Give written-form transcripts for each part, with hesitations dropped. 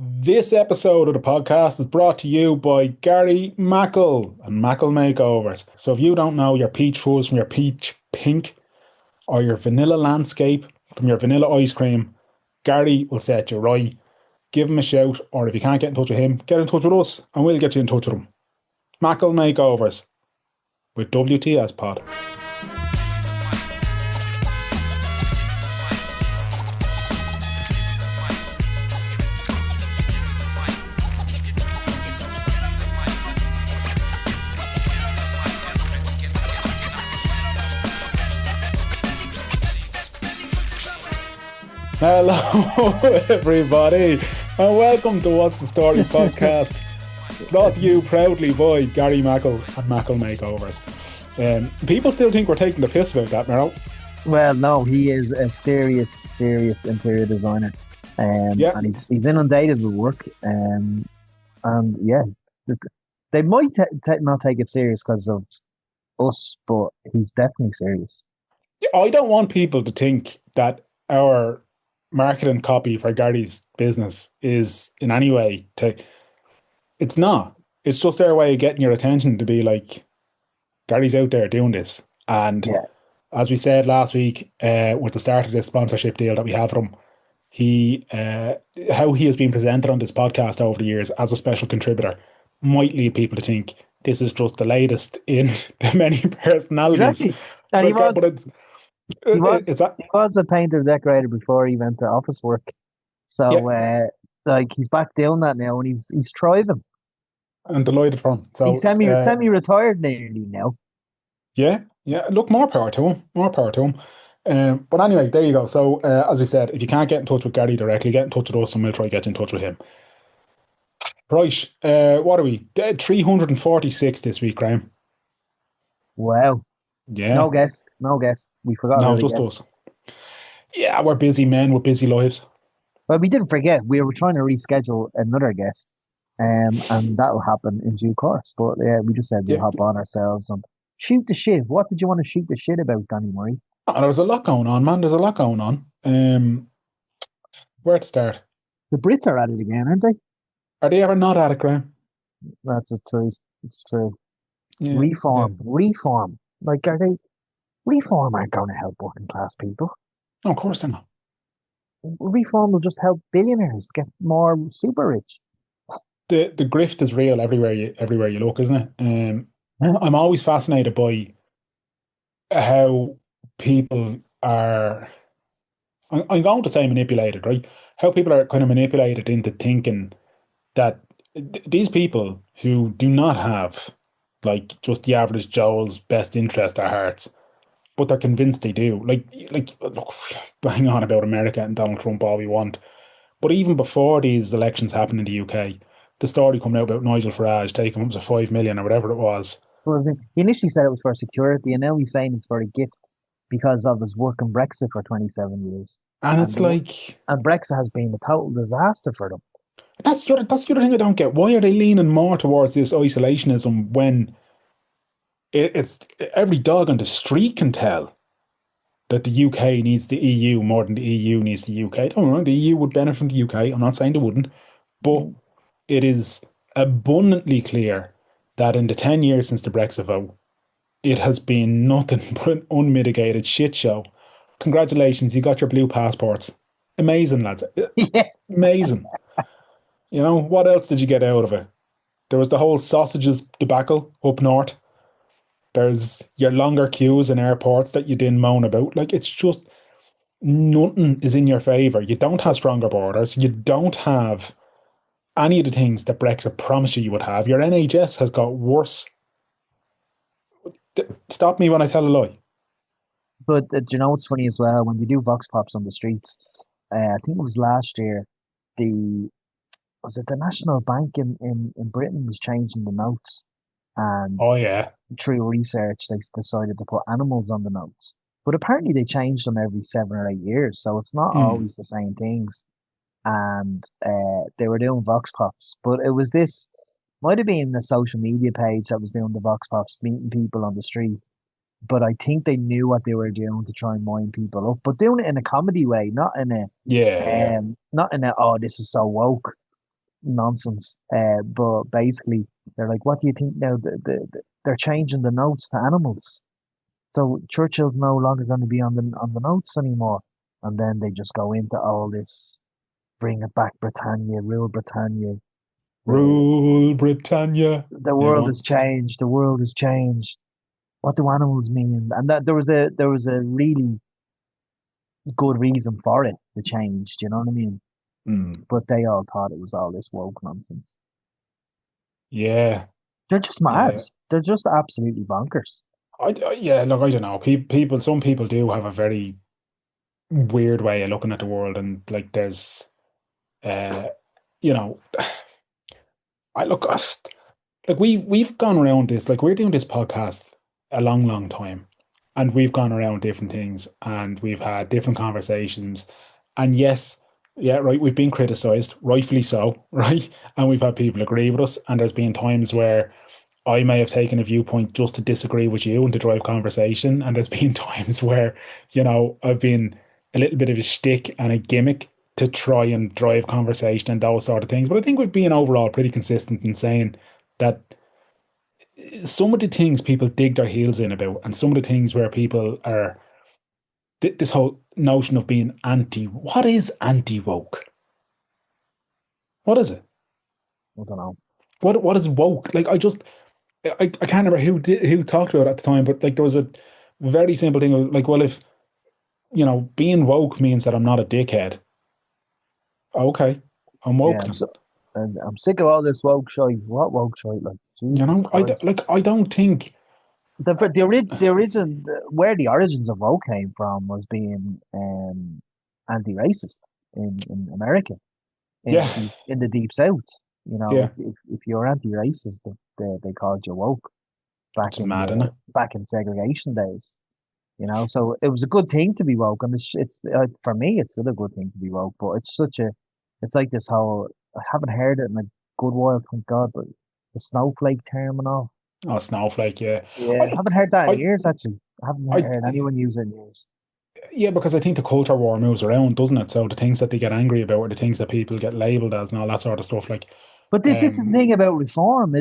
This episode of the podcast is brought to you by Gary Mackle and Mackle Makeovers. So if you don't know your peach fuzz from your peach pink or your vanilla landscape from your vanilla ice cream, Gary will set you right. Give him a shout, or if you can't get in touch with him, get in touch with us and we'll get you in touch with him. Mackle Makeovers with WTS Pod. Hello, everybody, and welcome to What's the Story podcast, brought to you proudly by Gary Mackle and Mackle Makeovers. People still think we're taking the piss about that, Merrill. Well, no, he is a serious interior designer, Yeah, and he's inundated with work, and yeah, they might not take it serious because of us, but he's definitely serious. I don't want people to think that our marketing copy for Gary's business is in any way to. It's not. It's just their way of getting your attention to be like, Gary's out there doing this. And Yeah, as we said last week, with the start of this sponsorship deal that we have from he, how he has been presented on this podcast over the years as a special contributor might lead people to think this is just the latest in the many personalities. exactly. And But, but it's he was it's a, he was a painter decorator before he went to office work. yeah, So, like he's back doing that now, and he's thriving. I'm delighted for him. He's So semi-retired nearly now. yeah, yeah. Look, more power to him. More power to him. But anyway, there you go. So as we said, if you can't get in touch with Gary directly, get in touch with us, and we'll try to get in touch with him. Right. What are we? 346 this week, Graham. Wow. Yeah. No guest. We forgot No, about a just guest. us. Yeah, we're busy men with busy lives. But we didn't forget, we were trying to reschedule another guest, and that'll happen in due course. But yeah, we just said we'll Yeah. hop on ourselves and shoot the shit. What did you want to shoot the shit about, Danny Murray? There was a lot going on, man. There's a lot going on. Where to start? The Brits are at it again, aren't they? Are they ever not at it, Graham? That's the truth. It's true. Yeah. Yeah. Reform. Like, are they reform aren't going to help working class people. No, of course they're not. Reform will just help billionaires get more super rich. The grift is real everywhere you look, isn't it? I'm always fascinated by how people are. I'm going to say manipulated, right? How people are kind of manipulated into thinking that these people who do not have like just the average Joe's best interest at hearts, but they're convinced they do. Look, bang on about America and Donald Trump all we want, but even before these elections happened in the UK, the story coming out about Nigel Farage taking up to 5 million or whatever it was, Well, he initially said it was for security, and now he's saying it's for a gift because of his work in Brexit for 27 years. and And it's like and Brexit has been a total disaster for them. that's the other thing I don't get. Why are they leaning more towards this isolationism when it's every dog on the street can tell that the UK needs the EU more than the EU needs the UK. Don't get me wrong, the EU would benefit from the UK. I'm not saying they wouldn't, but it is abundantly clear that in the 10 years since the Brexit vote, it has been nothing but an unmitigated shit show. Congratulations, you got your blue passports. Amazing, lads. Yeah, Amazing. You know, what else did you get out of it? There was the whole sausages debacle up north. There's your longer queues in airports that you didn't moan about. Like, it's just nothing is in your favour. You don't have stronger borders. You don't have any of the things that Brexit promised you would have. Your NHS has got worse. Stop me when I tell a lie. but do you know what's funny as well? When you do vox pops on the streets, I think it was last year, the was it the National Bank in Britain was changing the notes, and Oh, yeah. through research they decided to put animals on the notes. But apparently they changed them every 7 or 8 years, so it's not Hmm. always the same things. And they were doing vox pops, but it was this might have been the social media page that was doing the vox pops, meeting people on the street. But I think they knew what they were doing to try and wind people up, but doing it in a comedy way, Yeah, yeah. not in a oh this is so woke. nonsense. But basically, they're like, what do you think now? They're changing the notes to animals. So Churchill's no longer going to be on the notes anymore. And then they just go into all this, bring it back, Britannia, rule Britannia. The Rule Britannia. the Yeah, go world has on. changed. The world has changed. What do animals mean? And that there was a really good reason for it to change. Do you know what I mean? Mm. But they all thought it was all this woke nonsense. Yeah, They're just mad. yeah. They're just absolutely bonkers. Yeah, look, I don't know. People, some people do have a very weird way of looking at the world, and like there's, uh, you know, I look, like we've gone around this, like we're doing this podcast a long, long time, and we've gone around different things, and we've had different conversations, and yes, yeah, right, we've been criticized, rightfully so, right, and we've had people agree with us, and there's been times where I may have taken a viewpoint just to disagree with you and to drive conversation. And there's been times where, I've been a little bit of a shtick and a gimmick to try and drive conversation and those sort of things. But I think we've been overall pretty consistent in saying that some of the things people dig their heels in about, and some of the things where people are this whole notion of being what is anti woke? What is it? I don't know. What is woke? Like I can't remember who talked about it at the time, but like there was a very simple thing of like, well, if being woke means that I'm not a dickhead, okay, I'm Yeah, woke then. and I'm sick of all this woke shite. What woke shite? Like Jesus Christ. I don't think, The origin, where the origins of woke came from was being anti-racist in America, yeah, in the deep south. You know, yeah, if you're anti-racist, they called you woke it's mad, isn't it? back in segregation days. You know, so it was a good thing to be woke, and it's for me, it's still a good thing to be woke. But it's like this whole, I haven't heard it in a good while, thank God. But the snowflake term and all, Oh, snowflake, yeah. yeah, I I, haven't heard that in I, years. Actually, I haven't I, heard anyone use it in years. yeah, because I think the culture war moves around, doesn't it? So the things that they get angry about are the things that people get labeled as and all that sort of stuff. Like, But this is the um, thing about reform.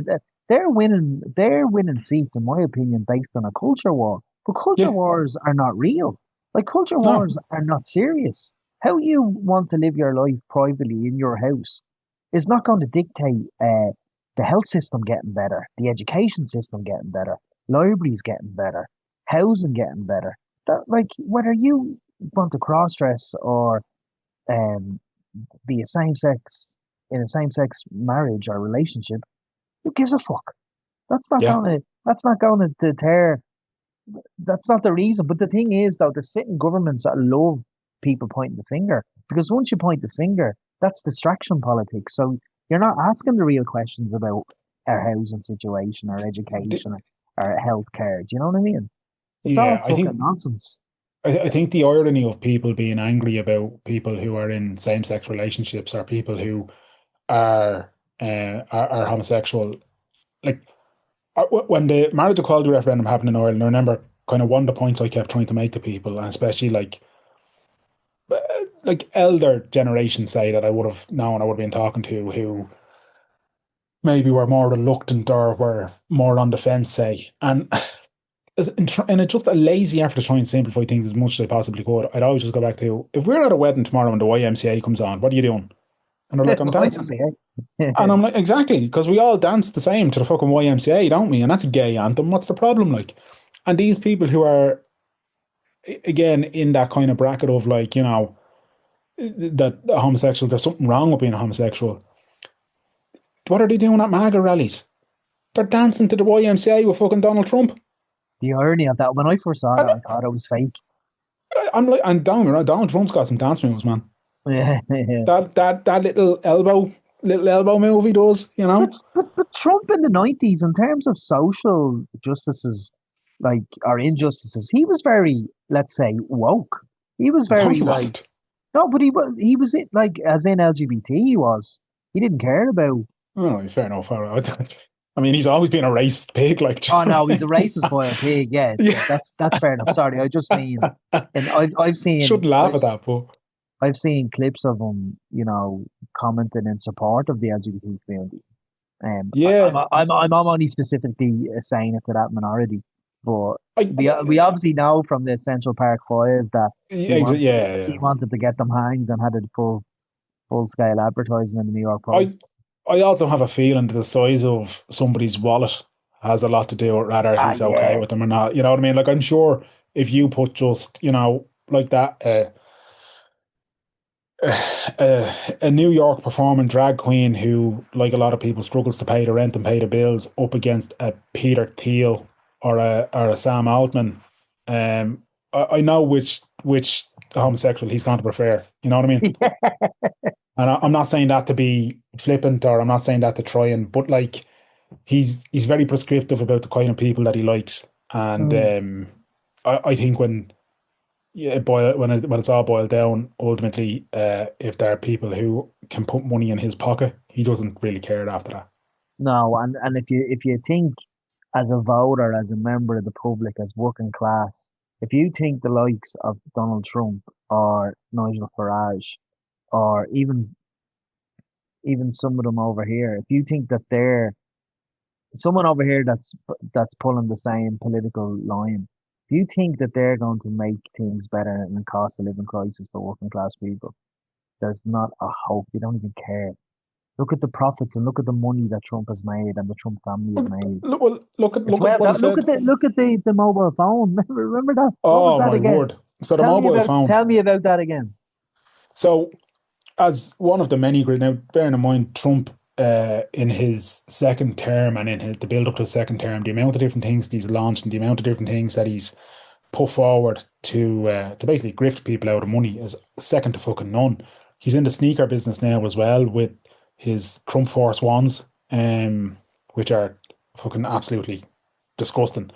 They're winning seats, in my opinion, based on a culture war. But culture yeah, wars are not real. Like culture no, wars are not serious. How you want to live your life privately in your house is not going to dictate the health system getting better, the education system getting better, libraries getting better, housing getting better. That like whether you want to cross dress or um be a same sex in a same sex marriage or relationship, who gives a fuck? yeah, That's not going to deter. That's not the reason. But the thing is, though, there's sitting governments that love people pointing the finger, because once you point the finger, that's distraction politics. So you're not asking the real questions about our housing situation, our D- education, our health care. Do you know what I mean? It's all yeah. I fucking think nonsense. I think the irony of people being angry about people who are in same-sex relationships or people who are homosexual, like when the marriage equality referendum happened in Ireland, I remember kind of one of the points I kept trying to make to people, and especially like elder generations say that I would have known, I would have been talking to, who maybe were more reluctant or were more on the fence, say, and and it's just a lazy effort to try and simplify things as much as I possibly could. I'd always just go back to, if we're at a wedding tomorrow and the YMCA comes on, what are you doing? And they're like, I'm Why dancing. say And it? I'm like, exactly, because we all dance the same to the fucking YMCA, don't we? And that's a gay anthem. What's the problem? Like, and these people who are, again, in that kind of bracket of like, that a homosexual, there's something wrong with being a homosexual. What are they doing at MAGA rallies? They're dancing to the YMCA with fucking Donald Trump. The irony of that, when I first saw that, And I thought it was fake. I'm like, and Donald Trump's got some dance moves, man. Yeah, yeah. That little elbow move he does, But Trump in the 90s, in terms of social justices, like, or injustices, he was very, let's say, woke. He was No, very he like, wasn't. no, but he was it, like, as in LGBT, he was. He didn't care about, Oh, fair enough. I mean, he's always been a racist pig, like, do oh you know no, what I he's a mean? racist boiled pig. Yeah, Yeah, that's fair enough. Sorry, I just mean, and I've seen, shouldn't laugh at that, but. I've seen clips of him, commenting in support of the LGBT community. Yeah, I'm only specifically saying it to that minority, but I, we obviously know from the Central Park Five that yeah, he yeah. wanted to get them hanged and had it full scale advertising in the New York I Post. I also have a feeling that the size of somebody's wallet has a lot to do with whether Ah, he's okay yeah. with them or not. You know what I mean? Like I'm sure if you put just, like that a New York performing drag queen who, like a lot of people, struggles to pay the rent and pay the bills up against a Peter Thiel or a Sam Altman, I know which homosexual he's going to prefer. You know what I mean? And I'm not saying that to be flippant, or I'm not saying that to try and, but like he's very prescriptive about the kind of people that he likes, and Mm. I think when when it's all boiled down, ultimately, if there are people who can put money in his pocket, he doesn't really care after that. No, and if you think as a voter, as a member of the public, as working class, if you think the likes of Donald Trump or Nigel Farage or even some of them over here, if you think that they're someone over here that's pulling the same political line, if you think that they're going to make things better in a cost of living crisis for working class people, there's not a hope. You don't even care. Look at the profits and look at the money that Trump has made and the Trump family has made. It's Look at well what he done. Look at said. the mobile phone. Remember that? What was Oh that my again? word! So the mobile phone. Tell me about that again. So as one of the many great, now bearing in mind Trump, in his second term and in the build up to his second term, the amount of different things that he's launched and the amount of different things that he's put forward to basically grift people out of money is second to fucking none. He's in the sneaker business now as well with his Trump Force Ones, which are fucking absolutely disgusting.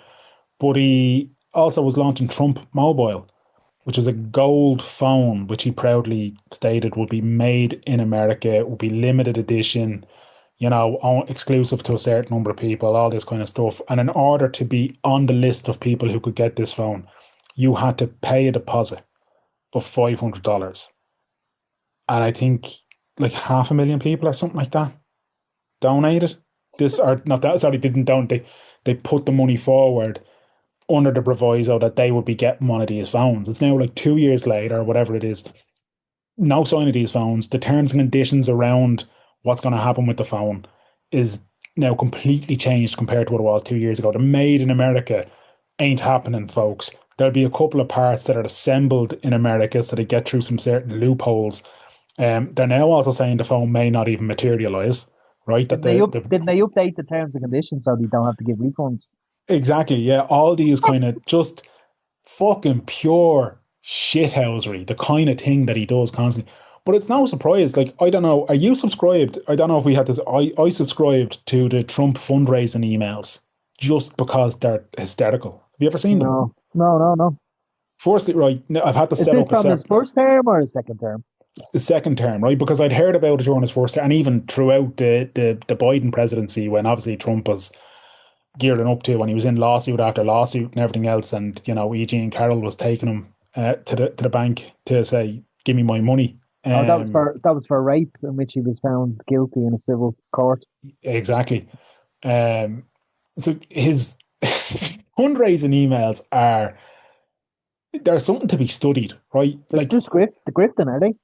But he also was launching Trump Mobile, which was a gold phone, which he proudly stated would be made in America, it would be limited edition, exclusive to a certain number of people, all this kind of stuff. And in order to be on the list of people who could get this phone, you had to pay a deposit of $500. And I think like 500,000 people or something like that donated this, or not that, sorry, didn't donate. They put the money forward under the proviso that they would be getting one of these phones. It's now like 2 years later, or whatever it is, no sign of these phones. The terms and conditions around what's going to happen with the phone is now completely changed compared to what it was 2 years ago. The made in America ain't happening, folks. There'll be a couple of parts that are assembled in America so they get through some certain loopholes. They're now also saying the phone may not even materialize, right? That Didn't they update the terms and conditions so they don't have to give refunds? exactly, yeah, all these kind of just fucking pure shithousery, the kind of thing that he does constantly. But it's no surprise. Like, I don't know, are you subscribed? I don't know if we had this. I subscribed to the Trump fundraising emails just because they're hysterical. Have you ever seen them? No, no, no, no. Firstly, right, now I've had to Is set this up from his first term or his second term? the second term, right? Because I'd heard about it during his first term and even throughout the Biden presidency when obviously Trump was gearing up to when he was in lawsuit after lawsuit and everything else, and E.G. and Carroll was taking him to the bank to say, "Give me my money." Oh, Um, that was for rape in which he was found guilty in a civil court. exactly. Um, so his fundraising emails are there's something to be studied, right? They're Like, just the grifting, are they?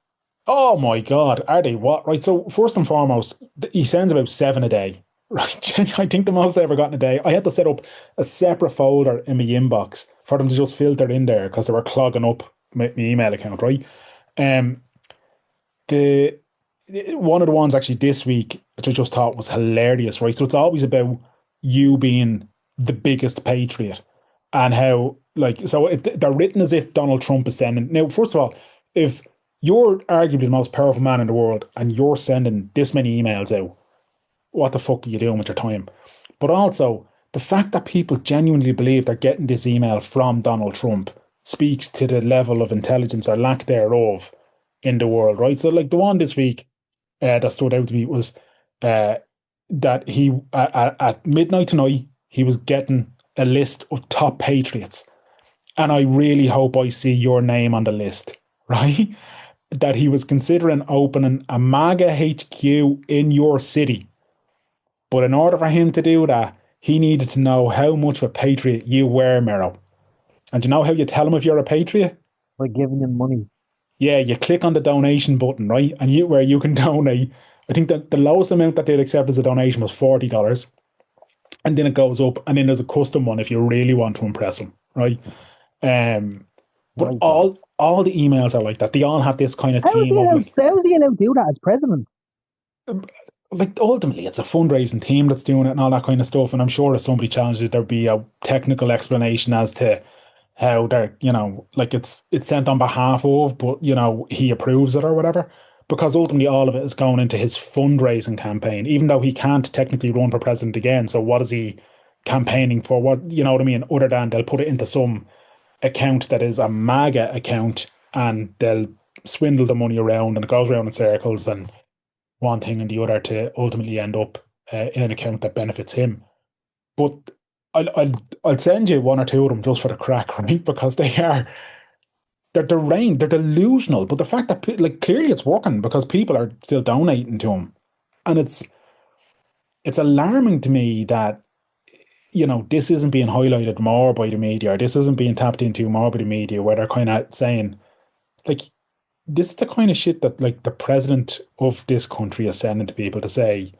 oh my God, are they what? Right. So first and foremost, he sends about seven a day. Right. I think the most I ever got in a day. I had to set up a separate folder in my inbox for them to just filter in there because they were clogging up my email account, right? Um, the one of the ones actually this week, which I just thought was hilarious, right? So it's always about you being the biggest patriot and how, like, so they're written as if Donald Trump is sending. Now, first of all, if you're arguably the most powerful man in the world and you're sending this many emails out, what the fuck are you doing with your time? But also, the fact that people genuinely believe they're getting this email from Donald Trump speaks to the level of intelligence or lack thereof in the world, right? So, like the one this week that stood out to me was uh, that he at midnight tonight he was getting a list of top patriots, and I really hope I see your name on the list, right? that he was considering opening a MAGA HQ in your city. But in order for him to do that, he needed to know how much of a patriot you were, Mero. And do you know how you tell him if you're a patriot? by giving him money. Yeah, you click on the donation button, right? And you where you can donate. I think that the lowest amount that they'd accept as a donation was $40. And then it goes up, and then there's a custom one if you really want to impress them, right? Um, but Right, God. all the emails are like that. They all have this kind of How is theme he of allowed? How is he allowed to do that as president? like ultimately it's a fundraising team that's doing it and all that kind of stuff. And I'm sure if somebody challenges it, there'd be a technical explanation as to how they're, like it's sent on behalf of, but he approves it or whatever. Because ultimately all of it is going into his fundraising campaign, even though he can't technically run for president again. So what is he campaigning for? What you know what I mean? Other than they'll put it into some account that is a MAGA account and they'll swindle the money around and it goes around in circles and one thing and the other to ultimately end up in an account that benefits him. But I'll send you one or two of them just for the crack, right? Because they're deranged, they're delusional. But the fact that like clearly it's working because people are still donating to him, and it's alarming to me that this isn't being highlighted more by the media, or this isn't being tapped into more by the media, where they're kind of saying like this is the kind of shit that like the president of this country is sending to people to say,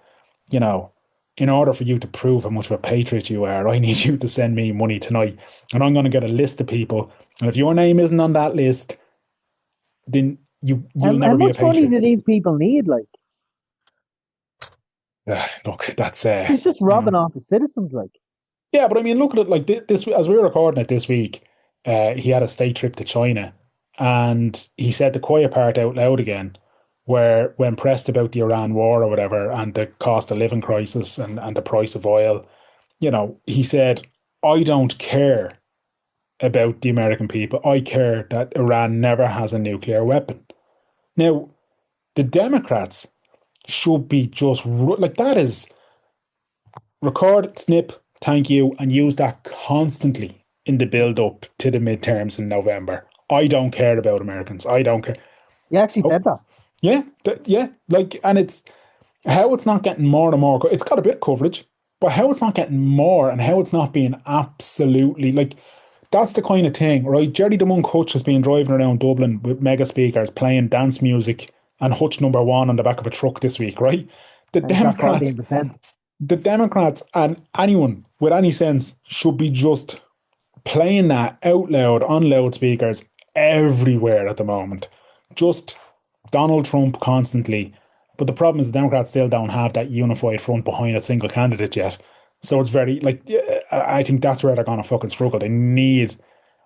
you know, in order for you to prove how much of a patriot you are, I need you to send me money tonight. And I'm going to get a list of people. And if your name isn't on that list, then you'll How never be a much money patriot. do these people need? Like, Look, that's he's just robbing off the citizens. Like, yeah, but I mean, look at it like this. As we were recording it this week, he had a state trip to China, and he said the quiet part out loud again, where when pressed about the Iran war or whatever, and the cost of living crisis and the price of oil, he said, "I don't care about the American people. I care that Iran never has a nuclear weapon." Now, the Democrats should be just like that is record, snip, thank you, and use that constantly in the build up to the midterms in November. I don't care about Americans. I don't care. he actually Oh, said that. yeah, yeah. Like, and it's how it's not getting more and more. It's got a bit of coverage, but how it's not getting more and how it's not being absolutely like that's the kind of thing, right? Jerry the Monk Hutch has been driving around Dublin with mega speakers playing dance music and Hutch number one on the back of a truck this week, right? The And he's got Democrats 14%. the Democrats and anyone with any sense should be just playing that out loud on loudspeakers everywhere at the moment. Just Donald Trump constantly. But the problem is the Democrats still don't have that unified front behind a single candidate yet. So it's very like I think that's where they're gonna fucking struggle. They need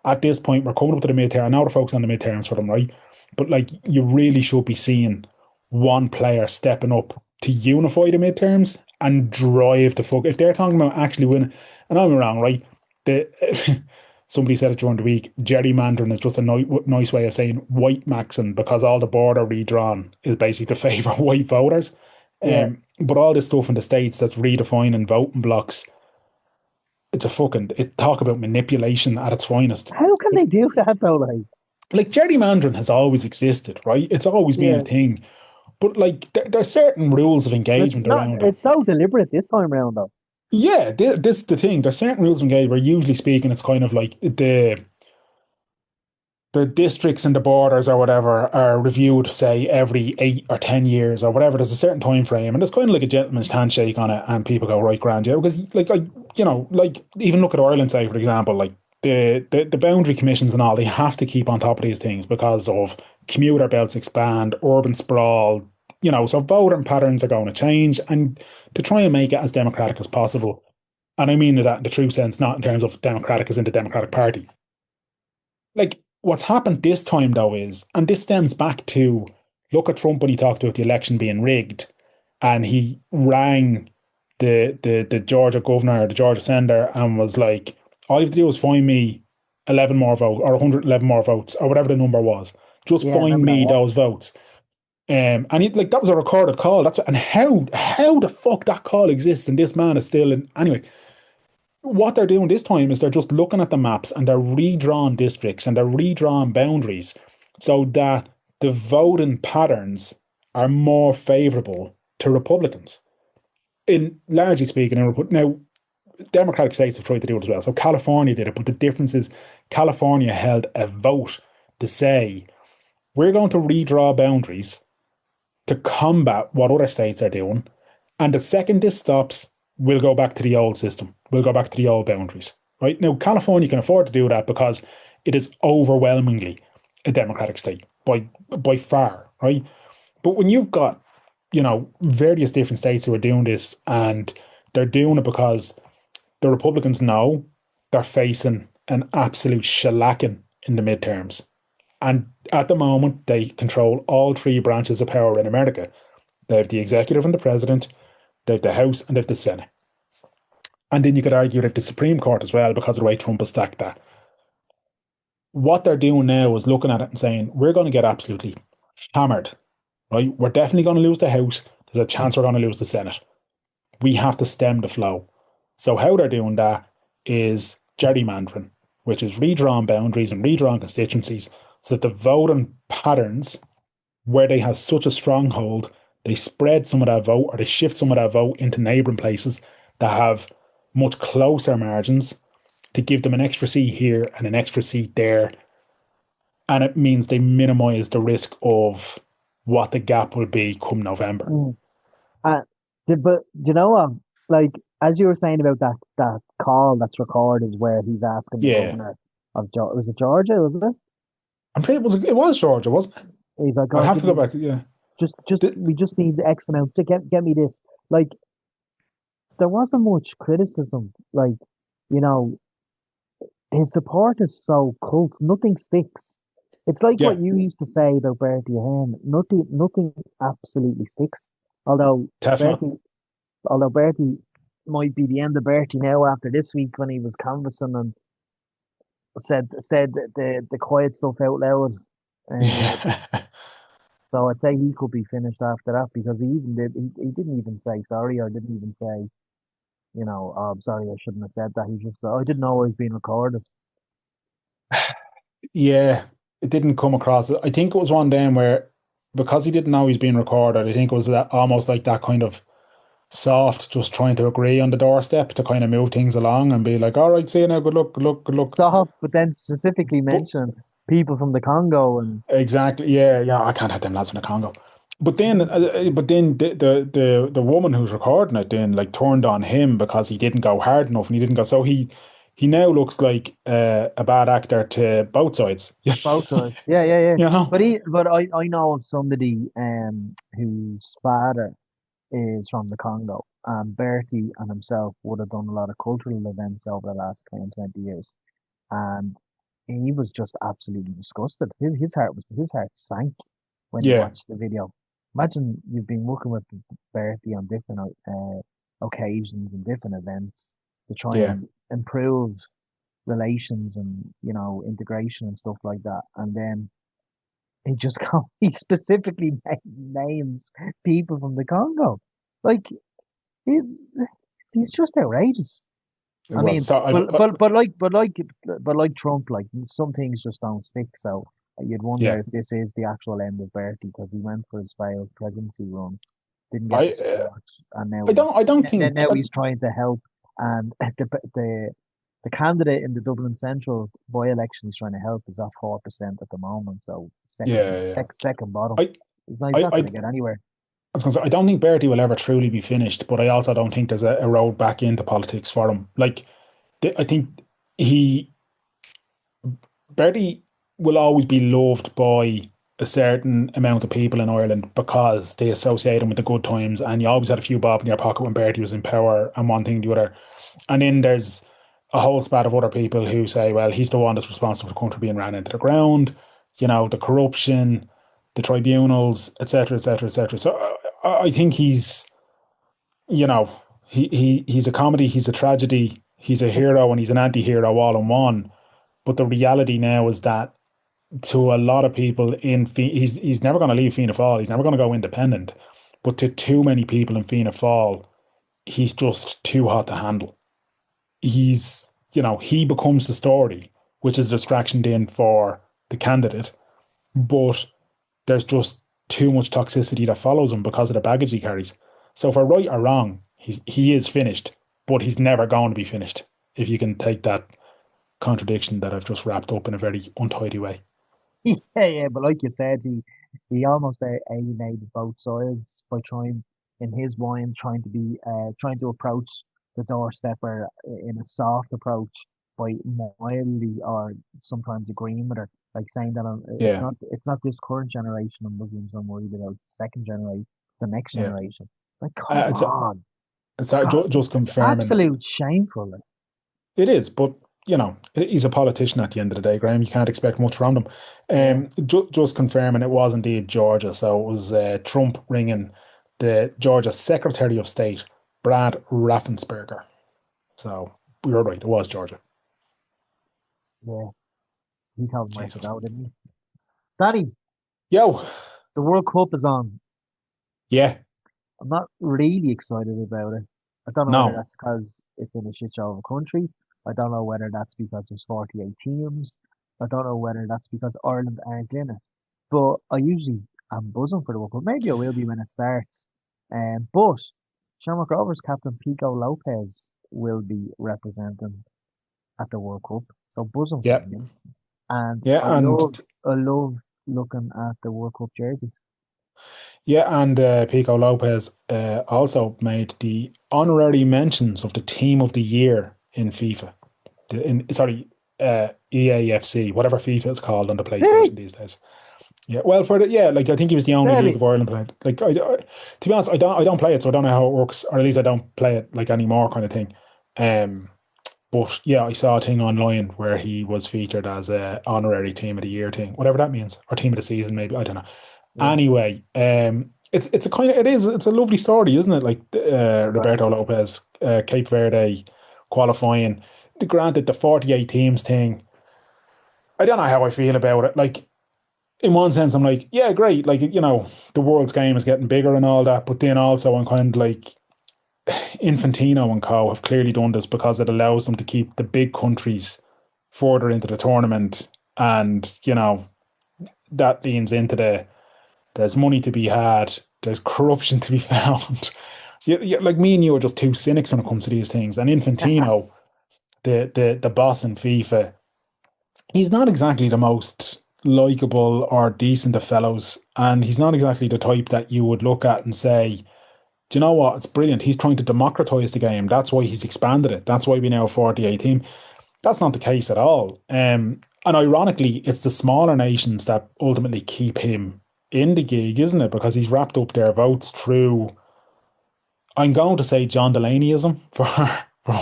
at this point we're coming up to the midterm. I know they're focusing on the midterms for them, right? But like you really should be seeing one player stepping up to unify the midterms and drive the fuck. If they're talking about actually winning, and I'm wrong, right? The somebody said it during the week. Gerrymandering is just a nice way of saying white maxing because all the border redrawn is basically to favour white voters. Yeah. But all this stuff in the states that's redefining voting blocks, it's a fucking it talk about manipulation at its finest. How can they do that though? Like gerrymandering has always existed, right? It's always been a Yeah. thing. But like there's certain rules of But it's engagement not, around it. it's so deliberate this time around though. Yeah, this is the thing. There's certain rules of engagement. Where usually speaking, it's kind of like the districts and the borders or whatever are reviewed, say, every 8 or 10 years or whatever. There's a certain time frame, and it's kind of like a gentleman's handshake on it. And people go, right, grand, yeah, because like even look at Ireland, say for example, like the boundary commissions and all, they have to keep on top of these things because of commuter belts expand, urban sprawl. So voting patterns are going to change, and to try and make it as democratic as possible. And I mean that in the true sense, not in terms of democratic as in the Democratic Party. Like what's happened this time though is, and this stems back to look at Trump when he talked about the election being rigged, and he rang the Georgia governor, the Georgia senator, and was like, "All you have to do is find me 11 more votes or 111 more votes or whatever the number was. Just Yeah, I find remember that. me Yeah. those votes." And he, like that was a recorded call. And how the fuck that call exists and this man is still in anyway. What they're doing this time is they're just looking at the maps and they're redrawn districts and they're redrawn boundaries so that the voting patterns are more favorable to Republicans. In largely speaking, now Democratic states have tried to do it as well. So California did it, but the difference is California held a vote to say we're going to redraw boundaries to combat what other states are doing. And the second this stops, we'll go back to the old system. We'll go back to the old boundaries. Right now, California can afford to do that because it is overwhelmingly a Democratic state by far, right? But when you've got, various different states who are doing this and they're doing it because the Republicans know they're facing an absolute shellacking in the midterms. And at the moment, they control all three branches of power in America. They have the executive and the president, they have the House, and they have the Senate. And then you could argue that the Supreme Court as well, because of the way Trump has stacked that. What they're doing now is looking at it and saying, we're going to get absolutely hammered, right? We're definitely going to lose the House. There's a chance we're going to lose the Senate. We have to stem the flow. So how they're doing that is gerrymandering, which is redrawn boundaries and redrawn constituencies so that the voting patterns where they have such a stronghold, they spread some of that vote or they shift some of that vote into neighbouring places that have much closer margins to give them an extra seat here and an extra seat there. And it means they minimise the risk of what the gap will be come November. Mm. Uh, but do you know what? Like, as you were saying about that call that's recorded where he's asking the Yeah. governor of was it Georgia, was it? I'm pretty it was Georgia, wasn't it? He's like, I'd oh, have give to go me back, yeah. The- we just need the X amount to get me this. Like, there wasn't much criticism. Like, you know, his support is so cult, nothing sticks. It's like yeah, what you used to say about Bertie Ahern. Nothing absolutely sticks. Although Teflon. Bertie, although Bertie might be the end of Bertie now after this week when he was canvassing and said the quiet stuff out loud. Uh, Yeah. so I'd say he could be finished after that because he didn't even say sorry or didn't even say, oh, I'm sorry, I shouldn't have said that. He just, I didn't know I was being recorded. Yeah, it didn't come across. I think it was one day where, because he didn't know he's being recorded, I think it was that almost like that kind of soft, just trying to agree on the doorstep to kind of move things along and be like, all right, see you now, good luck, good luck, good luck. Stop, but then specifically But mention people from the Congo and exactly, yeah, yeah, I can't have them lads in the Congo. But then the woman who's recording it then like turned on him because he didn't go hard enough and he didn't go. So he now looks like a bad actor to both sides. both sides. Yeah, yeah, yeah. You know? But I know of somebody whose father is from the Congo, and Bertie and himself would have done a lot of cultural events over the last 10, 20 years. And he was just absolutely disgusted. His heart sank when he Yeah, watched the video. Imagine you've been working with Bertie on different occasions and different events to try yeah, and improve relations and integration and stuff like that, and then he specifically names people from the Congo. Like he, he's just outrageous. it I was. mean, So I've, but like Trump, like some things just don't stick. So you'd wonder yeah, if this is the actual end of Bertie because he went for his failed presidency run, didn't get I the support, and now I don't think now he's trying to help. And the candidate in the Dublin Central by-election he's trying to help is at 4% at the moment. So yeah, yeah. second bottom. I He's I not going to get anywhere. I was gonna say, I don't think Bertie will ever truly be finished, but I also don't think there's a road back into politics for him. Like, I think he Bertie will always be loved by a certain amount of people in Ireland because they associate him with the good times, and you always had a few bob in your pocket when Bertie was in power, and one thing or the other. And then there's a whole spat of other people who say, well, he's the one that's responsible for the country being ran into the ground, the corruption, the tribunals, etc., etc., etc. So I think you know, he's a comedy, he's a tragedy, he's a hero, and he's an anti-hero all in one. But the reality now is that to a lot of people he's never going to leave Fianna Fáil. He's never going to go independent. But to too many people in Fianna Fáil, he's just too hot to handle. He becomes the story, which is a distraction then for the candidate. But there's just too much toxicity that follows him because of the baggage he carries. So for right or wrong, he is finished, but he's never going to be finished. If you can take that contradiction that I've just wrapped up in a very untidy way. Yeah, yeah, but like you said, he almost alienated both sides by trying, in his mind, trying to approach the doorstepper in a soft approach by mildly or sometimes agreeing with her, like saying that Yeah, it's not this current generation of Muslims I'm worried about, it's the second generation, the next yeah. generation. Like, come It's on, God, just it's confirming absolute shameful. Like, it is, but he's a politician at the end of the day, Graham. You can't expect much from him. yeah, Just confirming it was indeed Georgia. So it was Trump ringing the Georgia Secretary of State, Brad Raffensperger. So we were right, it was Georgia. yeah, he told him where to Jesus. go, didn't he? Daddy, Yo, the World Cup is on. yeah, I'm not really excited about it. I don't know whether no, that's because it's in a shit show of a country. I don't know whether that's because there's 48 teams. I don't know whether that's because Ireland aren't in it. But I usually am buzzing for the World Cup. Maybe I will be when it starts. But Shamrock Rovers captain Pico Lopes will be representing at the World Cup. So buzzing for yeah, him. And yeah, and I love looking at the World Cup jerseys. Pico Lopez also made the honorary mentions of the Team of the Year in FIFA. Sorry, EAFC, whatever FIFA is called on the Hey, PlayStation these days. Yeah, well, like I think he was the only League Bertie, of Ireland played. Like, to be honest, I don't play it, so I don't know how it works, or at least I don't play it like anymore, kind of thing. Um, but yeah, I saw a thing online where he was featured as a honorary Team of the Year thing, whatever that means, or Team of the Season, maybe I don't know. yeah, Anyway, it's a kind of it's a lovely story, isn't it? Like great. Roberto Lopez, Cape Verde qualifying. Granted, the 48 teams thing. I don't know how I feel about it. Like, in one sense, I'm like, yeah, great. Like, the world's game is getting bigger and all that. But then also, I'm kind of like, Infantino and co have clearly done this because it allows them to keep the big countries further into the tournament. And, that leans into there's money to be had, there's corruption to be found. Like me and you are just two cynics when it comes to these things. And Infantino, the boss in FIFA, he's not exactly the most likable or decent of fellows, and he's not exactly the type that you would look at and say, "Do you know what? It's brilliant. He's trying to democratize the game. That's why he's expanded it. That's why we now have 48 team." That's not the case at all. And ironically, it's the smaller nations that ultimately keep him in the gig, isn't it? Because he's wrapped up their votes through, I'm going to say, John Delaneyism, for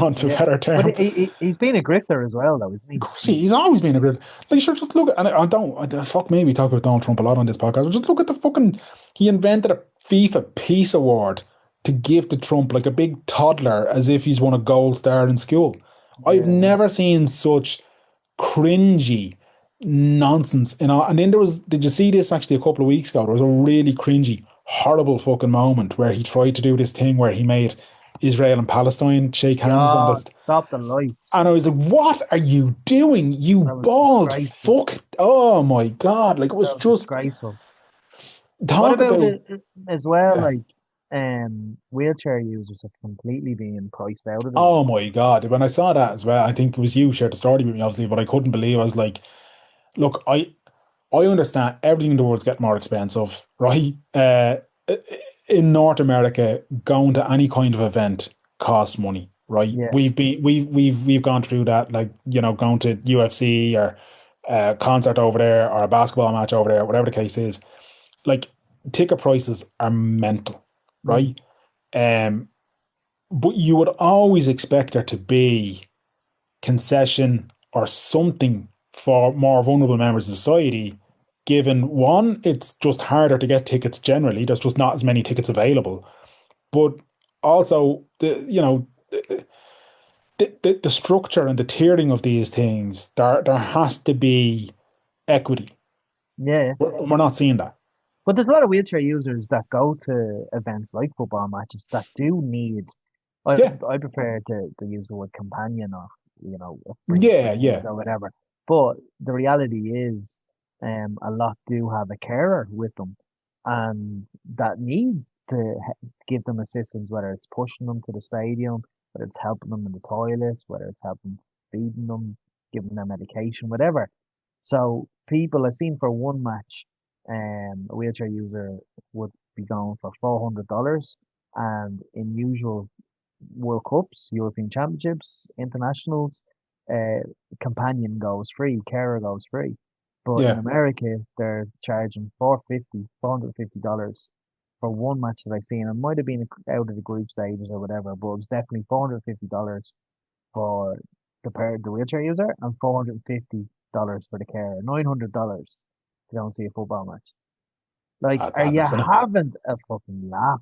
want of a Yeah, better but term. he's been a grifter as well, though, isn't he? See, he's always been a good. Like, sure, just look at. And fuck me, we talk about Donald Trump a lot on this podcast. But just look at the fucking. He invented a FIFA Peace Award to give to Trump like a big toddler, as if he's won a gold star in school. I've Yeah, never seen such cringy nonsense. And then did you see this actually a couple of weeks ago? There was a really cringy, horrible fucking moment where he tried to do this thing where he made Israel and Palestine shake hands on yeah. the, Stop the lights. and I was like, what are you doing? You That was bald disgraceful. fuck. Oh my God. Like, it was That was just disgraceful. What talk about about, it as well? yeah. Like, wheelchair users have completely been priced out of the Oh World Cup. my God. When I saw that as well, I think it was you shared the story with me, obviously, but I couldn't believe. I was like, look, I understand everything in the world's getting more expensive, right? In North America, going to any kind of event costs money, right? Yeah, We've gone through that, like, going to UFC or a concert over there or a basketball match over there, whatever the case is. Like, ticket prices are mental, mm, right? Um, but you would always expect there to be concession or something for more vulnerable members of society, given one, it's just harder to get tickets generally. There's just not as many tickets available. But also the structure and the tiering of these things, there has to be equity. yeah. We're not seeing that. But there's a lot of wheelchair users that go to events like football matches that do need. Yeah, I prefer to use the word companion or a friend yeah, yeah, or whatever. But the reality is, A lot do have a carer with them, and that need to give them assistance, whether it's pushing them to the stadium, whether it's helping them in the toilet, whether it's helping feeding them, giving them medication, whatever. So people I've seen for one match, a wheelchair user would be going for $400, and in usual World Cups, European Championships, internationals, uh, companion goes free, carer goes free. But in Yeah. America, they're charging $450 for one match that I seen. It might have been out of the group stages or whatever, but it was definitely $450 for the wheelchair user and $450 for the carer. $900 to go and see a football match. Like, Mad are you madness, isn't it? having a fucking laugh?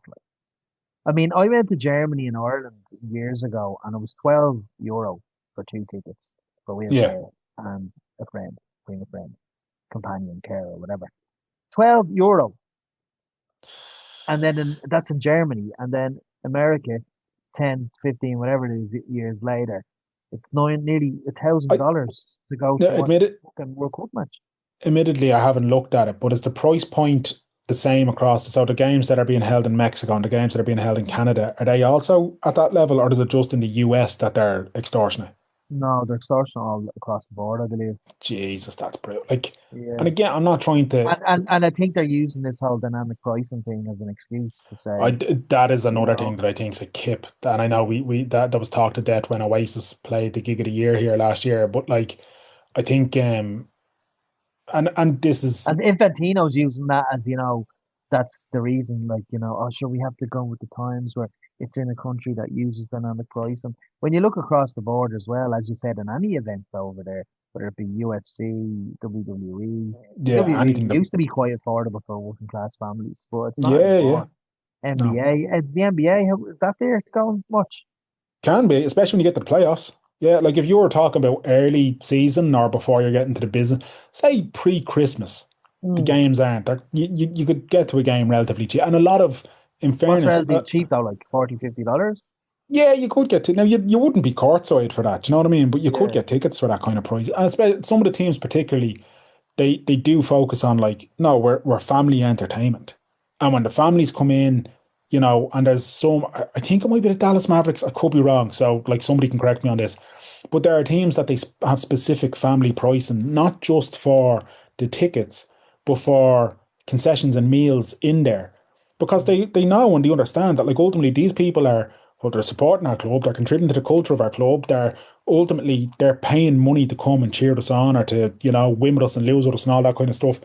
I mean, I went to Germany and Ireland years ago, and it was €12 for two tickets for Yeah. wheelchair and a friend, bring a friend, companion, care, or whatever. €12, and then that's in Germany, and then America, 10, 15, whatever it is, years later, it's nearly a thousand I dollars to go no, to watch admit it. a fucking World Cup match. Admittedly, I haven't looked at it, but is the price point the same across so the games that are being held in Mexico and the games that are being held in Canada, are they also at that level, or is it just in the US that they're extortionate? No, they're extortion all across the board, I believe. Jesus, that's brutal. Like, and Yeah. again, I'm not trying to. And I think they're using this whole dynamic pricing thing as an excuse to say, That is you another thing know, that I think is a kip. And I know we that was talked to death when Oasis played the gig of the year here last year. But like, I think and this is and Infantino's using that as, that's the reason, like, oh, sure, we have to go with the times where it's in a country that uses dynamic pricing. When you look across the board as well, as you said, in any events over there, whether it be UFC, WWE, yeah, WWE anything that used to be quite affordable for working class families, but it's not yeah, yeah. anymore. No. NBA, it's the NBA, how is that there to go and watch? Can be, especially when you get to the playoffs. Yeah, like if you were talking about early season or before you're getting to the business, say pre-Christmas, the Hmm. games aren't. You could get to a game relatively cheap. And a lot of, in What's fairness, relatively cheap though, like 40, $50? yeah, you could get to. Now, you wouldn't be courtside for that, do you know what I mean? But you could Yeah. get tickets for that kind of price. And especially some of the teams, particularly, they do focus on like, no, we're family entertainment. And when the families come in, and there's some, I think it might be the Dallas Mavericks, I could be wrong. So like somebody can correct me on this. But there are teams that have specific family pricing, not just for the tickets, but for concessions and meals in there. Because they know and they understand that like ultimately these people are, well, they're supporting our club, they're contributing to the culture of our club, they're paying money to come and cheer us on or to, win with us and lose with us and all that kind of stuff.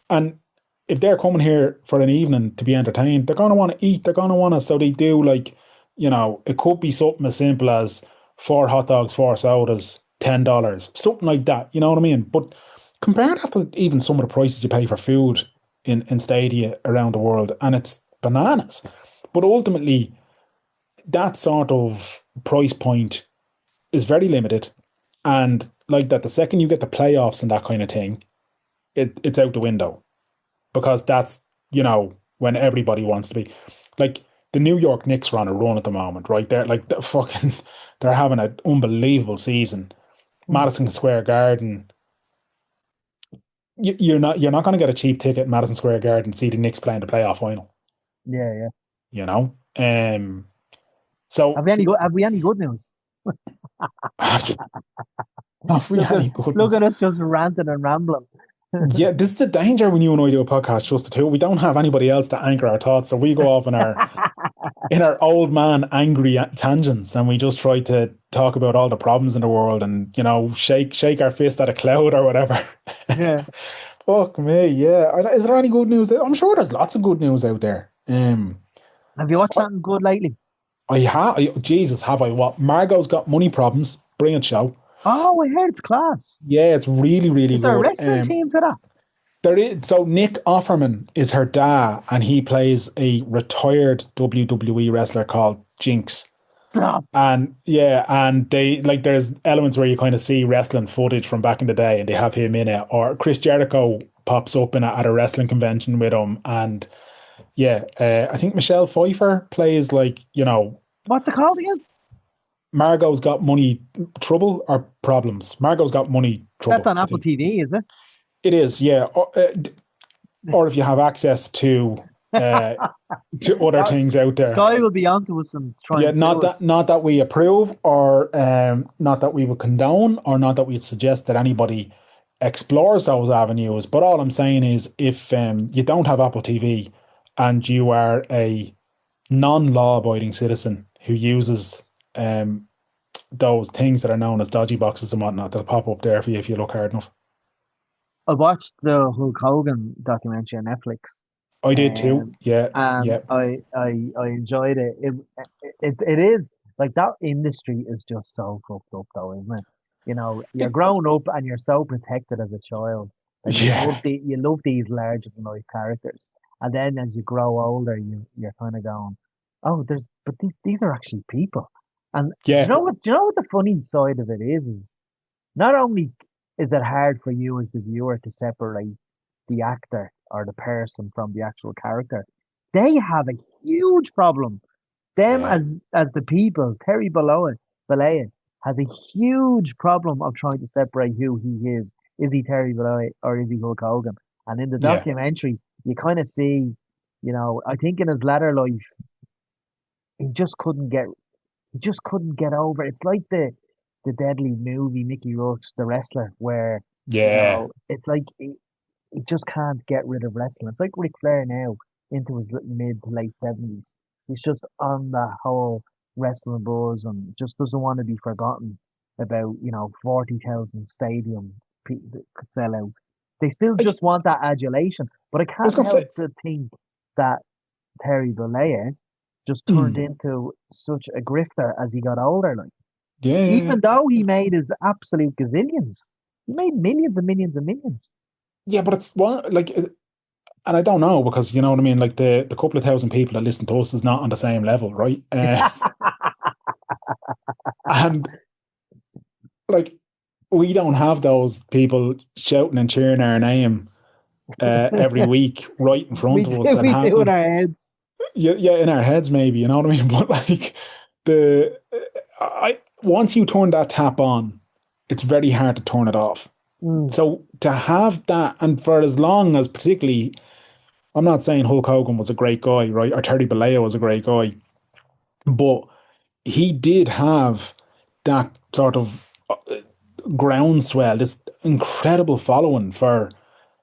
And if they're coming here for an evening to be entertained, they're gonna want to eat, they're gonna want to, so they do like, it could be something as simple as four hot dogs, four sodas, $10, something like that, you know what I mean? But compare that to even some of the prices you pay for food in stadia around the world, and it's bananas. But ultimately, that sort of price point is very limited. And like that, the second you get the playoffs and that kind of thing, it's out the window because that's, when everybody wants to be. Like the New York Knicks are on a run at the moment, right? They're like they're having an unbelievable season. Hmm. Madison Square Garden, you're not going to get a cheap ticket in Madison Square Garden to see the Knicks playing the playoff final, Yeah, yeah. you know? So Have we any good news? have we Look at any look goodness? at us just ranting and rambling. Yeah, this is the danger when you and I do a podcast, just the two. We don't have anybody else to anchor our thoughts, so we go off in our old man angry tangents, and we just try to talk about all the problems in the world, and shake our fist at a cloud or whatever. Yeah. Fuck me, yeah. Is there any good news? I'm sure there's lots of good news out there. Have you watched I, something good lately? I have. Jesus, have I? What? Margot's got money problems. Brilliant show. Oh, I heard it's class. Yeah, it's really, really Is there a good. wrestling team to that? There is, so Nick Offerman is her dad, and he plays a retired WWE wrestler called Jinx. Blah. And yeah, and they like there's elements where you kind of see wrestling footage from back in the day, and they have him in it. Or Chris Jericho pops up at a wrestling convention with him, and yeah, I think Michelle Pfeiffer plays like What's it called again? Margot's got money trouble or problems. Margot's got money That's trouble, on I Apple think. TV, is it? It is, yeah. Or if you have access uh, to other Now, things out there. Sky will be onto us and try Yeah, and sue us. not that we approve or not that we would condone or not that we suggest that anybody explores those avenues. But all I'm saying is if you don't have Apple TV and you are a non-law abiding citizen who uses those things that are known as dodgy boxes and whatnot, they'll pop up there for you if you look hard enough. I watched the Hulk Hogan documentary on Netflix, I did too. um, Yeah, and yeah, I enjoyed it. It is like that industry is just so fucked up, though, isn't it? You know, you're it, growing up and you're so protected as a child that yeah, you love these larger than life characters, and then as you grow older, you're kind of going, oh, but these are actually people. And do you yeah, know what? Do you know what the funny side of it is? Is not only is it hard for you as the viewer to separate the actor or the person from the actual character, they have a huge problem. Them yeah, as the people, Terry Bollea has a huge problem of trying to separate who he is. Is he Terry Bollea or is he Hulk Hogan? And in the yeah, documentary, you kind of see, I think in his latter life, he just couldn't get he just couldn't get over. It's like the deadly movie Mickey Rourke's The Wrestler, where yeah, it's like he just can't get rid of wrestling. It's like Ric Flair now into his mid to late 70s. He's just on the whole wrestling buzz and just doesn't want to be forgotten about 40,000 stadium that could sell out. They still I, just want that adulation, but I I was can't gonna say, help but think that Terry Bollea just turned mm, into such a grifter as he got older. Like, yeah, yeah, yeah. even though he made his absolute gazillions, he made millions and millions and millions. Yeah, but it's one like, and I don't know because you know what I mean. Like the couple of thousand people that listen to us is not on the same level, right? And like we don't have those people shouting and cheering our name every week right in front of us, We do in our heads. yeah, yeah, in our heads maybe, you know what I mean. But like the I once you turn that tap on, it's very hard to turn it off. Mm, So to have that, and for as long as particularly I'm not saying Hulk Hogan was a great guy, right? Or Terry Bollea was a great guy, but he did have that sort of groundswell, this incredible following for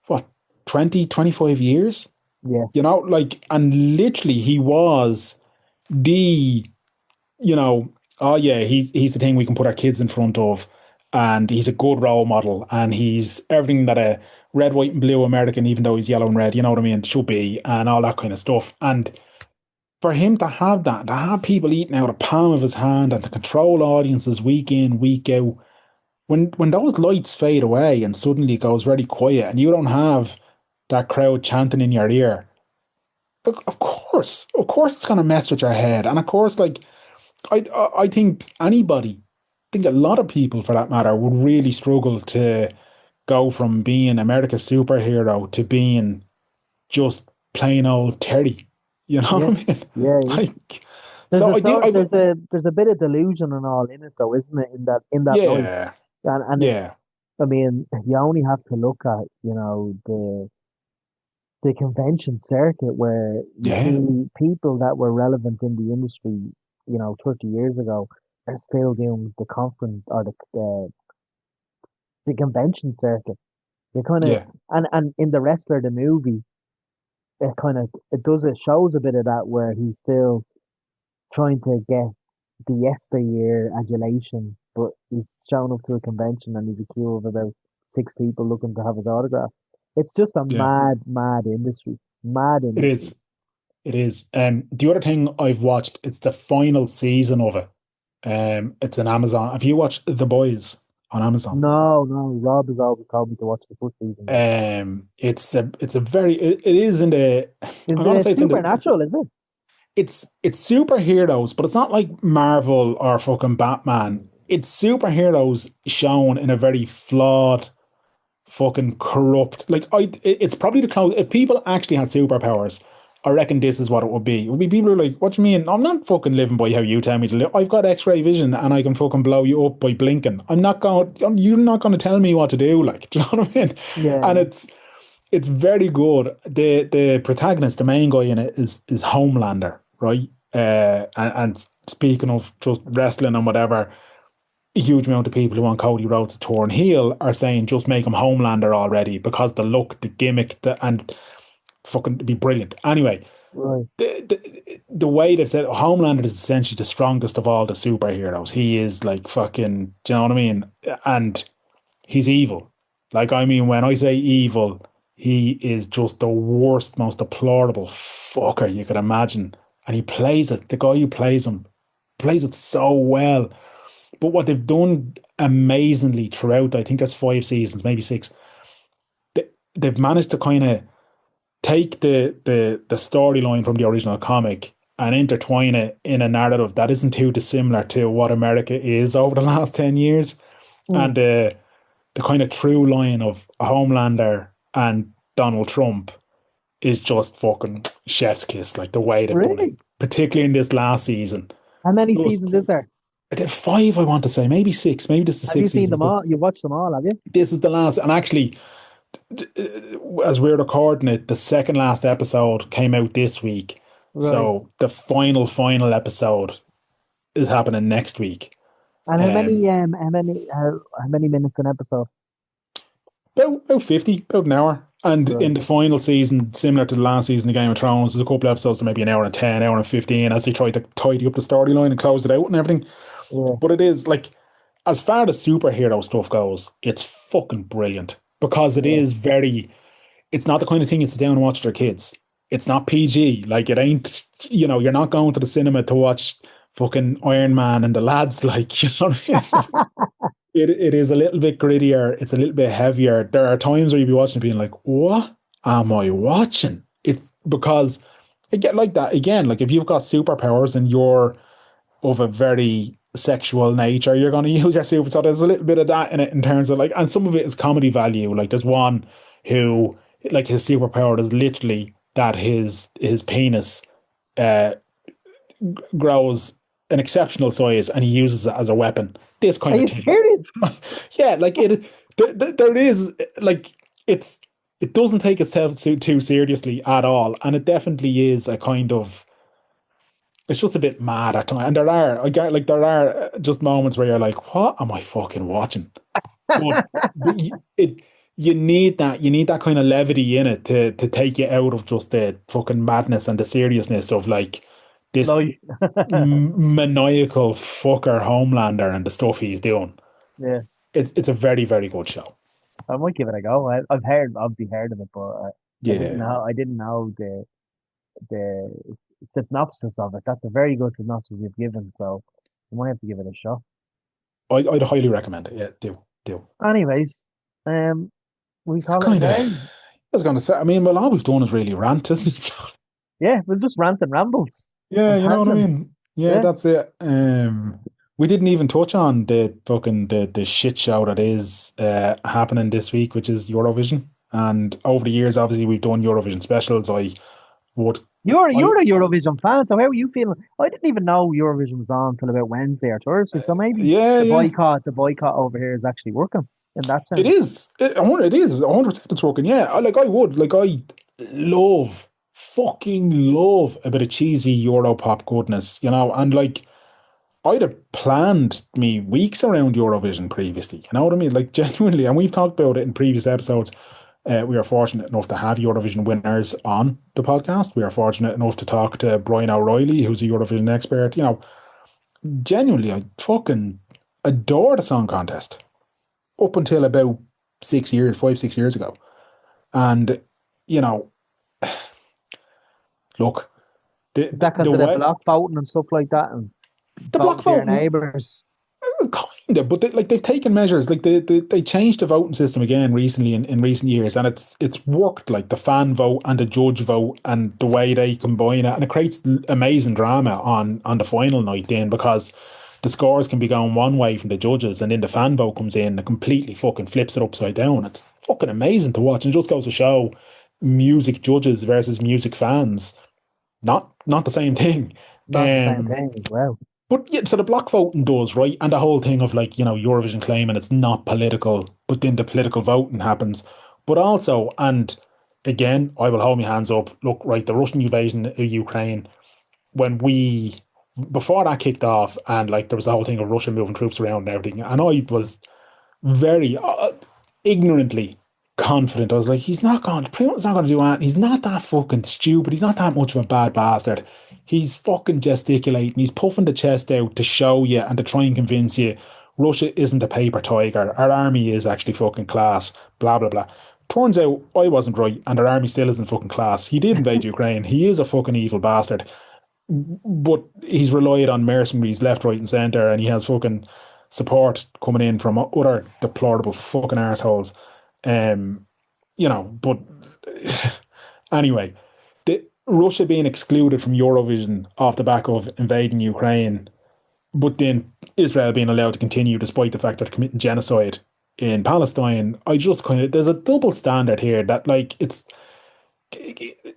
what, 20, 25 years? yeah, You know, like, and literally he was the, you know, oh yeah, he's the thing we can put our kids in front of, and he's a good role model, and he's everything that a red, white, and blue American, even though he's yellow and red, you know what I mean, should be, and all that kind of stuff. And for him to have that, to have people eating out of the palm of his hand and to control audiences week in, week out, when those lights fade away and suddenly it goes very quiet and you don't have that crowd chanting in your ear, of course it's gonna mess with your head. And of course, like I think anybody, I think a lot of people for that matter would really struggle to go from being America's superhero to being just plain old Terry. You know what yeah, I mean? yeah, yeah. Like, so I do. I There's a bit of delusion and all in it though, isn't it? In that light, yeah, and yeah, I mean, you only have to look at the convention circuit where you yeah, see people that were relevant in the industry, 30 years ago, are still doing the conference or the convention circuit. You kind of yeah, and in the wrestler the movie, it shows a bit of that where he's still trying to get the yesteryear adulation, but he's showing up to a convention and he's a queue of about six people looking to have his autograph. It's just a yeah. mad, mad industry. Mad It industry. is. It is. The other thing I've watched, it's the final season of it. It's an Amazon. Have you watched The Boys on Amazon? No, no, Rob has always told me to watch the first season. It's a very it is in the I'm Is gonna it say it's in the supernatural, is it? it's superheroes, but it's not like Marvel or fucking Batman. It's superheroes shown in a very flawed, fucking corrupt. Like it's probably the close. If people actually had superpowers, I reckon this is what it would be. It would be people who are like, what do you mean? I'm not fucking living by how you tell me to live. I've got X-ray vision and I can fucking blow you up by blinking. You're not going to tell me what to do. Like, do you know what I mean? Yeah, And yeah. it's very good. The protagonist, the main guy in it, is Homelander, right? And speaking of just wrestling and whatever, a huge amount of people who want Cody Rhodes to turn heel are saying just make him Homelander already because the look, the gimmick, and fucking be brilliant. Anyway, Right. the way they've said Homelander is essentially the strongest of all the superheroes. He is like fucking, do you know what I mean? And he's evil. Like, I mean, when I say evil, he is just the worst, most deplorable fucker you could imagine. And he plays it. The guy who plays him plays it so well. But what they've done amazingly throughout, I think that's 5 seasons, maybe six, they've managed to kind of take the storyline from the original comic and intertwine it in a narrative that isn't too dissimilar to what America is over the last 10 years. Mm. And the kind of through line of Homelander and Donald Trump is just fucking chef's kiss, like the way they've done it, Really? particularly in this last season. How many Just seasons is there? five, I want to say, maybe six, maybe this is the Have you sixth seen season, them but all? You watched them all, have you? this is the last. And actually, as we're recording it, the second last episode came out this week. Right. So the final episode is happening next week. And Um, how many minutes an episode? about 50, about an hour. And in Right. the final season, similar to the last season of Game of Thrones, there's a couple of episodes to maybe an hour and 10, hour and 15 as they try to tidy up the storyline and close it out and everything. Yeah. But it is like, as far as superhero stuff goes, it's fucking brilliant because it Yeah. is very, it's not the kind of thing you sit down and watch with their kids. It's not PG. Like, it ain't, you're not going to the cinema to watch fucking Iron Man and the lads, like, you know what I mean? It is a little bit grittier. It's a little bit heavier. There are times where you'll be watching it being like, what am I watching? It because it get like that again. Like, if you've got superpowers and you're of a very sexual nature, you're going to use your super. So there's a little bit of that in it in terms of like, and some of it is comedy value. Like, there's one who, like, his superpower is literally that his penis uh, grows an exceptional size and he uses it as a weapon. This Are kind of you thing. serious? Yeah, like there is like it's it doesn't take itself too seriously at all, and it definitely is a kind of it's just a bit mad at times. And there are just moments where you're like, what am I fucking watching? But it you need that kind of levity in it to take you out of just the fucking madness and the seriousness of like this Like, maniacal fucker Homelander and the stuff he's doing. yeah. It's a very, very good show. I might give it a go. I've obviously heard of it, but Yeah. I didn't know the synopsis of it. That's a very good synopsis you've given, so I might have to give it a shot. I'd highly recommend it. Yeah, do. Anyways, um, we It's call it a kind of, day. I was going to say, I mean, well, all we've done is really rant, isn't it? Yeah, we'll just rant and rambles Yeah, and you know what I tangents. mean? Yeah, Yeah, that's it. We didn't even touch on the shit show that is happening this week, which is Eurovision. And over the years, obviously, we've done Eurovision specials. Would, I, you're a Eurovision fan, so how are you feeling? I didn't even know Eurovision was on until about Wednesday or Thursday, so maybe yeah, yeah. the boycott over here is actually working in that It sense. is. It is 100%. It's working. Yeah, I love, fucking love a bit of cheesy Europop goodness, and like I'd have planned me weeks around Eurovision previously. You know what I mean? Like, genuinely, and we've talked about it in previous episodes. We are fortunate enough to have Eurovision winners on the podcast. We are fortunate enough to talk to Brian O'Reilly, who's a Eurovision expert. Genuinely, I fucking adore the song contest up until about 6 years, 5, 6 years ago. And, you know, look, Is that because the of the way block voting and stuff like that, and the voting block for your vote, neighbours? kind of, but they've taken measures. Like they changed the voting system again recently in recent years, and it's worked. Like the fan vote and the judge vote, and the way they combine it, and it creates amazing drama on the final night. Then because the scores can be going one way from the judges, and then the fan vote comes in and completely fucking flips it upside down. It's fucking amazing to watch, and just goes to show music judges versus music fans. Not the same thing. Not the same Um, thing as well. but yeah, so the block voting does, right? And the whole thing of like, Eurovision claiming it's not political, but then the political voting happens. But also, and again, I will hold my hands up. Look, right, the Russian invasion of Ukraine, when before that kicked off, and like there was the whole thing of Russia moving troops around and everything, and I was very ignorantly confident. I was like, Primo's not going to do that. He's not that fucking stupid. He's not that much of a bad bastard. He's fucking gesticulating. He's puffing the chest out to show you and to try and convince you Russia isn't a paper tiger. Our army is actually fucking class. Blah, blah, blah. Turns out I wasn't right, and our army still isn't fucking class. He did invade Ukraine. He is a fucking evil bastard, but he's relied on mercenaries left, right, and centre, and he has fucking support coming in from other deplorable fucking arseholes. Um, but anyway, Russia being excluded from Eurovision off the back of invading Ukraine, but then Israel being allowed to continue despite the fact that they're committing genocide in Palestine. I just there's a double standard here that like it's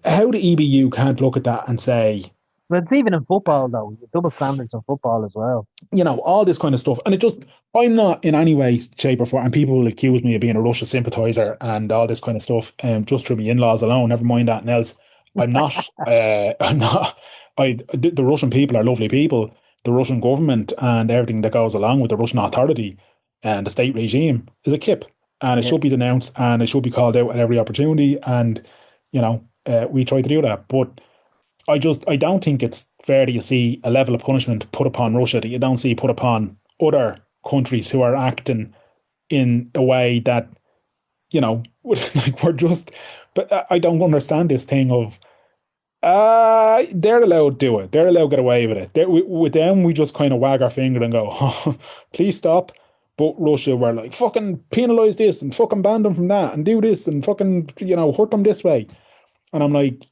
how the EBU can't look at that and say, But it's even in football though. Double standards in football as well. all this kind of stuff. And I'm not in any way, shape, or form, and people will accuse me of being a Russia sympathizer and all this kind of stuff, just through my in-laws alone, never mind that and else. I'm not, I'm not, the Russian people are lovely people. The Russian government and everything that goes along with the Russian authority and the state regime is a kip. And it Yeah. should be denounced and it should be called out at every opportunity. And, we try to do that. But I don't think it's fair that you see a level of punishment put upon Russia that you don't see put upon other countries who are acting in a way that, like we're just, but I don't understand this thing of, they're allowed to do it. They're allowed to get away with it. With them, we just kind of wag our finger and go, oh, please stop. But Russia were like, fucking penalise this and fucking ban them from that and do this and fucking, hurt them this way. And I'm like,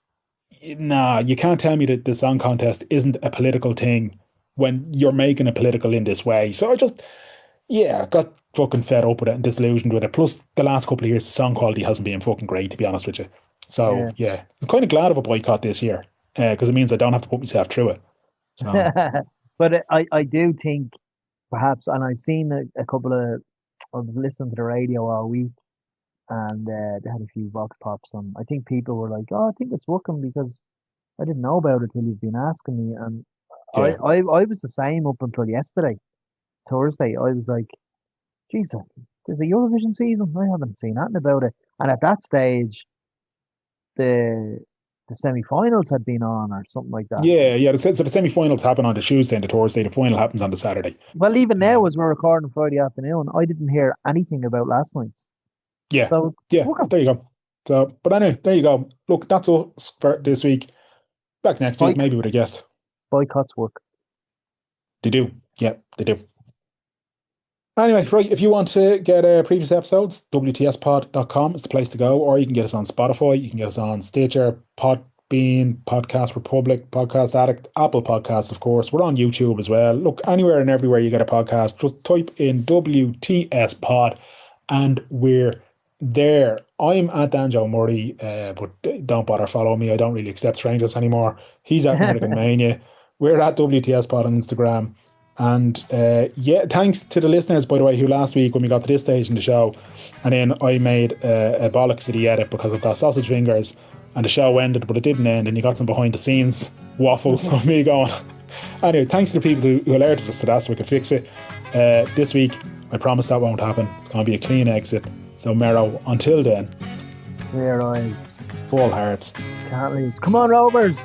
nah, you can't tell me that the song contest isn't a political thing when you're making it political in this way. So I got fucking fed up with it and disillusioned with it. Plus, the last couple of years, the song quality hasn't been fucking great, to be honest with you. So, Yeah. yeah, I'm kind of glad of a boycott this year because it means I don't have to put myself through it. So, But I do think perhaps, and I've seen a couple of, I've listened to the radio all week, and they had a few vox pops, and I think people were like, "Oh, I think it's working because I didn't know about it till you've been asking me." And yeah. I was the same up until yesterday, Thursday. I was like, "Jesus, there's a Eurovision season. I haven't seen nothing about it." And at that stage, the the semi-finals had been on or something like that. Yeah. So the semi-finals happen on the Tuesday and the Thursday. The final happens on the Saturday. Well, even now, Um, as we're recording Friday afternoon, I didn't hear anything about last night's. yeah. So Yeah. we're There you go. So, but anyway, there you go. Look, that's us for this week. Back next week, boycott, maybe with a guest. boycotts work. They do. Yeah, they do. Anyway, right, if you want to get previous episodes, WTSpod.com is the place to go, or you can get us on Spotify, you can get us on Stitcher, Podbean, Podcast Republic, Podcast Addict, Apple Podcasts, of course. We're on YouTube as well. Look, anywhere and everywhere you get a podcast, just type in WTS Pod and we're there. I'm at Danjo Murray, but don't bother following me. I don't really accept strangers anymore. He's at American Mania. We're at WTS Pod on Instagram. And thanks to the listeners, by the way, who last week when we got to this stage in the show, and then I made a bollocks of the edit because I've got sausage fingers, and the show ended, but it didn't end, and you got some behind the scenes waffle of me going. Anyway, thanks to the people who alerted us to that so we could fix it. This week, I promise that won't happen. It's going to be a clean exit. So, Mero, until then, Clear eyes. full hearts. Can't leave. Come on, Rovers.